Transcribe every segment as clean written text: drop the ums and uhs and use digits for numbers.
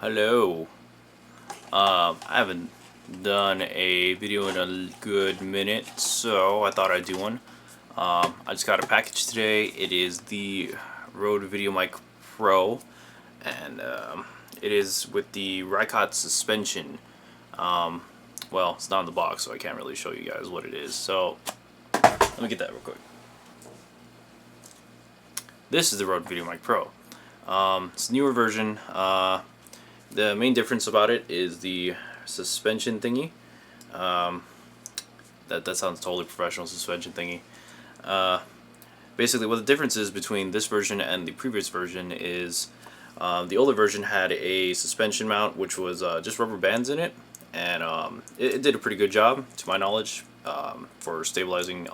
Hello. I haven't done a video in a good minute, so I thought I'd do one. I just got a package today. It is the Rode Videomic Pro, and it is with the Rycott suspension. Well, it's not in the box, so I can't really show you guys what it is. So let me get that real quick. This is the Rode Videomic Pro. It's a newer version. The main difference about it is the suspension thingy. That sounds totally professional, suspension thingy. Basically, what the difference is between this version and the previous version is the older version had a suspension mount which was just rubber bands in it, and it did a pretty good job, to my knowledge, for stabilizing,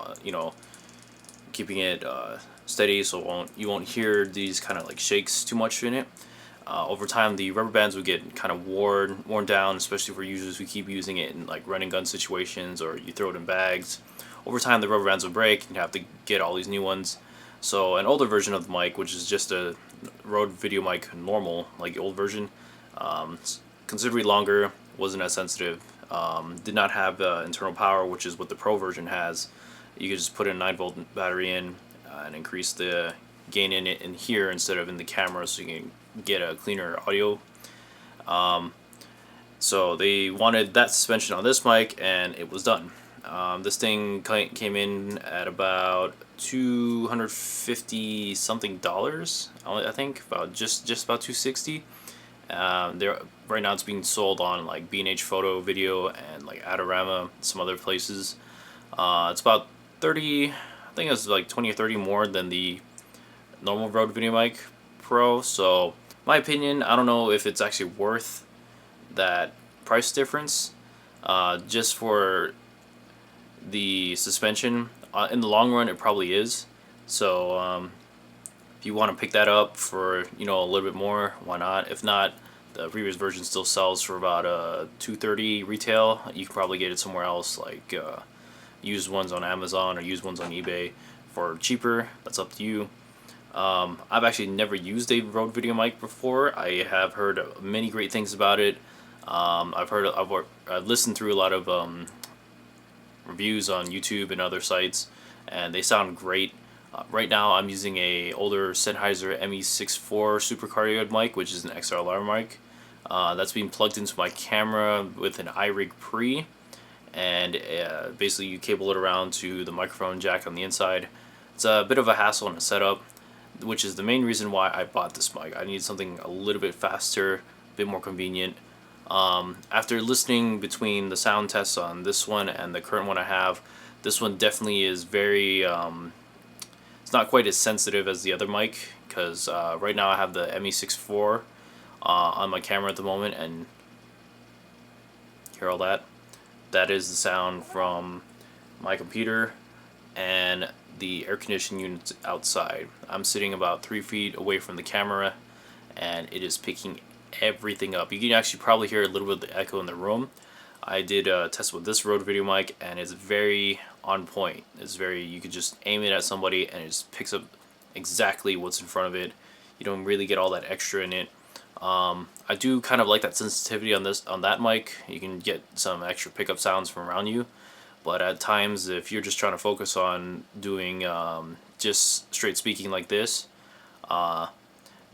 keeping it steady, so you won't hear these kind of like shakes too much in it. Over time, the rubber bands would get kind of worn down, especially for users who keep using it in like run and gun situations, or you throw it in bags. Over time, the rubber bands would break, and you have to get all these new ones. So an older version of the mic, which is just a Rode Videomic normal, like the old version, considerably longer, wasn't as sensitive, did not have internal power, which is what the Pro version has. You could just put a 9-volt battery in and increase the gain in it in here instead of in the camera, so you can get a cleaner audio. So they wanted that suspension on this mic, and it was done. This thing came in at about $250 something, I think, about just about $260. Right now it's being sold on like B&H Photo Video and like Adorama, some other places. It's about 30, I think it's like 20 or 30 more than the normal Rode Videomic Pro. So my opinion, I don't know if it's actually worth that price difference just for the suspension. In the long run, it probably is. So if you want to pick that up for a little bit more, why not? If not, the previous version still sells for about $230 retail. You can probably get it somewhere else, like used ones on Amazon or used ones on eBay for cheaper. That's up to you. I've actually never used a Rode Videomic before. I have heard many great things about it. I've listened through a lot of reviews on YouTube and other sites, and they sound great. Right now I'm using a older Sennheiser ME-64 supercardioid mic, which is an XLR mic. That's being plugged into my camera with an iRig Pre, and basically you cable it around to the microphone jack on the inside. It's a bit of a hassle in a setup, which is the main reason why I bought this mic. I need something a little bit faster, a bit more convenient. After listening between the sound tests on this one and the current one I have, this one definitely is very, it's not quite as sensitive as the other mic, because right now I have the ME-64 on my camera at the moment, and hear all that? That is the sound from my computer and the air conditioning units outside. I'm sitting about 3 feet away from the camera, and it is picking everything up. You can actually probably hear a little bit of the echo in the room. I did a test with this Rode Videomic, and it's very on point. You could just aim it at somebody and it just picks up exactly what's in front of it. You don't really get all that extra in it. I do kind of like that sensitivity on that mic. You can get some extra pickup sounds from around you, but at times if you're just trying to focus on doing just straight speaking like this,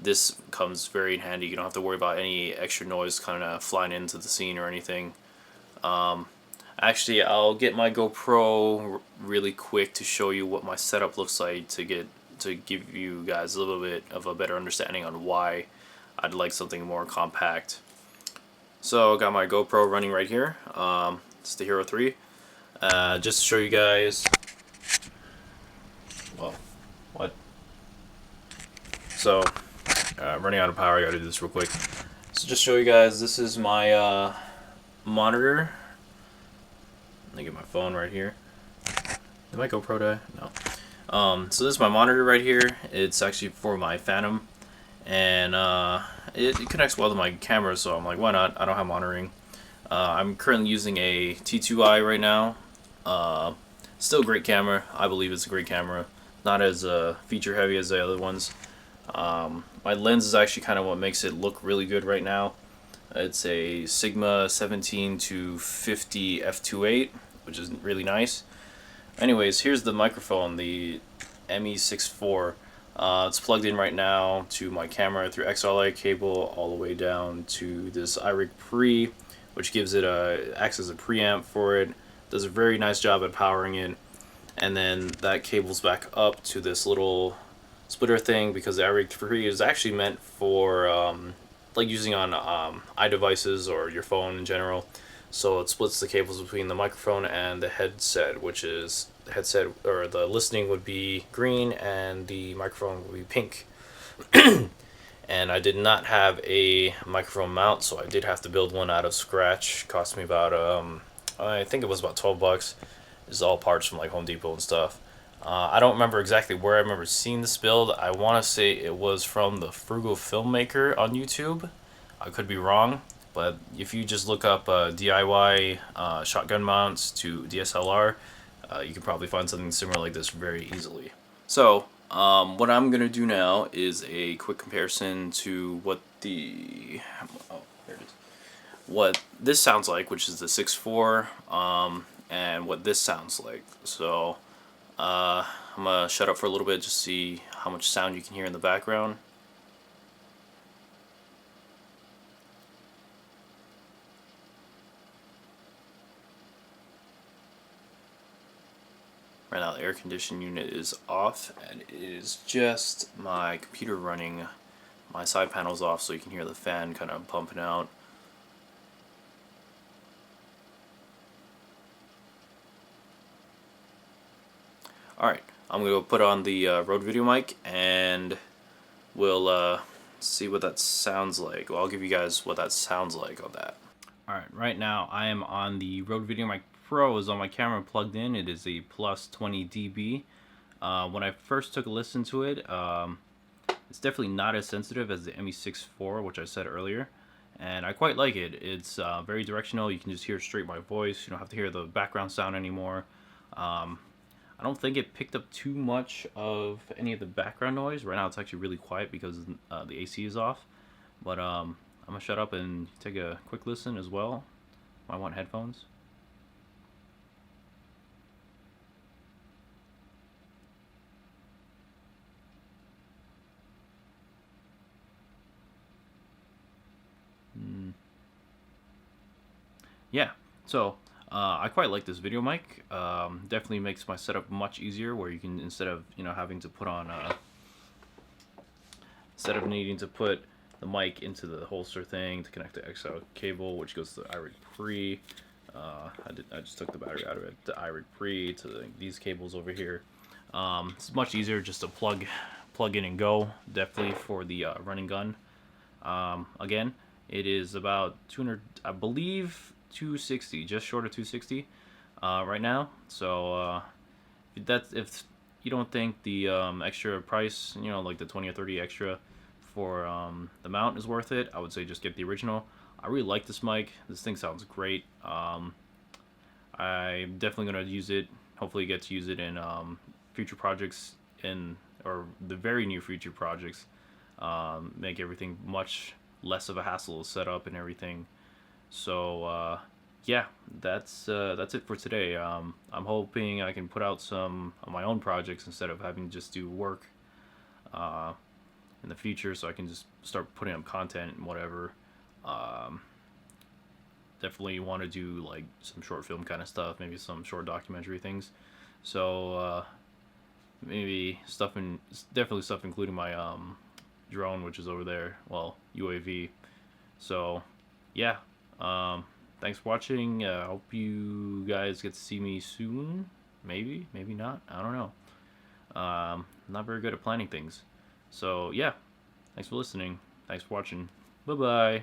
this comes very in handy. You don't have to worry about any extra noise kind of flying into the scene or anything. Actually, I'll get my GoPro really quick to show you what my setup looks like, to give you guys a little bit of a better understanding on why I'd like something more compact. So I got my GoPro running right here. It's the Hero 3. Just to show you guys. Well, what? So running out of power, I gotta do this real quick. So just show you guys, this is my monitor. Let me get my phone right here. Did my GoPro die? No. So this is my monitor right here. It's actually for my Phantom, and it connects well to my camera, so I'm like, why not? I don't have monitoring. I'm currently using a T2i right now. Still a great camera. I believe it's a great camera. Not as feature heavy as the other ones. My lens is actually kind of what makes it look really good right now. It's a Sigma 17 to 50 f2.8, which is really nice. Anyways, here's the microphone, the ME-64. It's plugged in right now to my camera through XLR cable all the way down to this iRig Pre, which gives it acts as a preamp for it. Does a very nice job at powering it, and then that cables back up to this little splitter thing, because the iRig Pre is actually meant for like using on iDevices or your phone in general. So it splits the cables between the microphone and the headset, which is the headset, or the listening would be green and the microphone would be pink. And I did not have a microphone mount, so I did have to build one out of scratch. Cost me about I think it was about 12 bucks. It's all parts from like Home Depot and stuff. I don't remember exactly where I remember seeing this build. I want to say it was from the Frugal Filmmaker on YouTube. I could be wrong, but if you just look up DIY shotgun mounts to DSLR, you can probably find something similar like this very easily. So, what I'm going to do now is a quick comparison to what the... oh, there it is. What this sounds like, which is the 6.4, and what this sounds like. So, I'm going to shut up for a little bit just to see how much sound you can hear in the background. Right now the air conditioning unit is off, and it is just my computer running. My side panel's off, so you can hear the fan kind of pumping out. Alright, I'm going to put on the Rode Videomic, and we'll see what that sounds like. Well, I'll give you guys what that sounds like on that. Alright, right now I am on the Rode Videomic Pro. Is on my camera plugged in. It is a plus 20 dB. When I first took a listen to it, it's definitely not as sensitive as the ME-64, which I said earlier, and I quite like it. It's very directional. You can just hear straight my voice. You don't have to hear the background sound anymore. I don't think it picked up too much of any of the background noise. Right now it's actually really quiet because the AC is off. But I'm going to shut up and take a quick listen as well. I want headphones. Yeah, so I quite like this video mic. Definitely makes my setup much easier, where you can, instead of having to put on instead of needing to put the mic into the holster thing to connect the XLR cable, which goes to the iRig Pre. I just took the battery out of it, the iRig Pre to these cables over here. It's much easier just to plug in and go. Definitely for the running gun. Again, it is about 200, I believe, 260, just short of 260 right now. So if you don't think the extra price, like the 20 or 30 extra for the mount is worth it, I would say just get the original. I really like this mic. This thing sounds great. I'm definitely going to use it, hopefully get to use it in future projects, or the very near future projects. Make everything much less of a hassle to set up and everything. So yeah, that's it for today. I'm hoping I can put out some of my own projects instead of having to just do work in the future, so I can just start putting up content and whatever. Definitely want to do like some short film kind of stuff, maybe some short documentary things. So maybe definitely stuff including my drone, which is over there, well, UAV. So yeah, thanks for watching. Hope you guys get to see me soon. Maybe not, I don't know. Not very good at planning things. So yeah, thanks for listening, thanks for watching, bye bye.